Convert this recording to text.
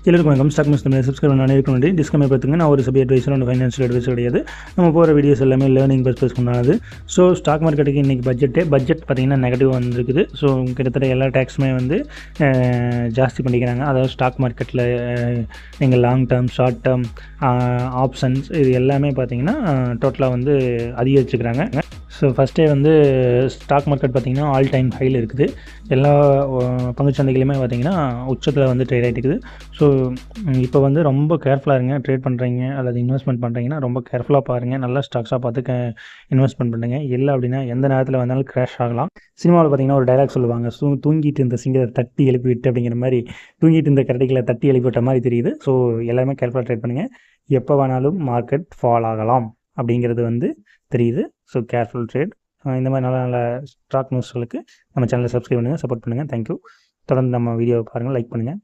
எல்லாருக்கும் வணக்கம். Stock master subscribe பண்ண அனைவருக்கும் டிஸ்கவுண்ட் பார்த்துங்க. நான் ஒரு சபி அட்வைஸர் அண்ட் ஃபைனான்ஷியல் அட்வைஸ் கிடையாது. நம்ம போகிற வீடியோஸ் எல்லாமே லேர்னிங் பர்பஸ் கொண்டாது. ஸோ ஸ்டாக் மார்க்கெட்டுக்கு இன்றைக்கி பட்ஜெட் பார்த்திங்கன்னா நெகட்டிவ் வந்திருக்குது. ஸோ கிட்டத்தட்ட எல்லா டேக்ஸுமே வந்து ஜாஸ்தி பண்ணிக்கிறாங்க. அதாவது ஸ்டாக் மார்க்கெட்டில் நீங்கள் long term, short term, options இது எல்லாமே பார்த்திங்கன்னா டோட்டலாக வந்து அதிகரிச்சுக்கிறாங்க. ஸோ ஃபஸ்ட்டே வந்து ஸ்டாக் மார்க்கெட் பார்த்திங்கன்னா ஆல் டைம் ஹையில் இருக்குது. எல்லா பங்குச்சந்தைகளுமே பார்த்திங்கன்னா உச்சத்தில் வந்து ட்ரேட் ஆகிட்டு இருக்குது. ஸோ இப்போ வந்து ரொம்ப கேர்ஃபுல்லாக இருங்க. ட்ரேட் பண்ணுறீங்க அல்லது இன்வெஸ்ட்மெண்ட் பண்ணுறீங்கன்னா ரொம்ப கேர்ஃபுல்லாக பாருங்கள். நல்லா ஸ்டாக்ஸாக பார்த்து இன்வெஸ்ட்மெண்ட் பண்ணுங்கள். இல்லை அப்படின்னா எந்த நேரத்தில் வந்தாலும் கிராஷ் ஆகலாம். சினிமாவில் பார்த்திங்கன்னா ஒரு டைலாக் சொல்லுவாங்க, தூங்கிட்டு இருந்த சிங்கத்தை தட்டி எழுப்பிவிட்டு அப்படிங்கிற மாதிரி தூங்கிட்டு இருந்த கரடிகளை தட்டி எழுப்பிவிட்ட மாதிரி தெரியுது. ஸோ எல்லாருமே கேர்ஃபுல்லாக ட்ரேட் பண்ணுங்கள். எப்போ வேணாலும் மார்க்கெட் ஃபால் ஆகலாம் அப்படிங்கிறது வந்து தெரியுது. So careful trade. இந்த மாதிரி நல்ல நல்ல ஸ்டாக் நியூஸ்களுக்கு நம்ம சேனலை சப்ஸ்கிரைப் பண்ணுங்கள், சப்போர்ட் பண்ணுங்கள். தேங்க்யூ. தொடர்ந்து நம்ம வீடியோவை பாருங்கள், லைக் பண்ணுங்கள்.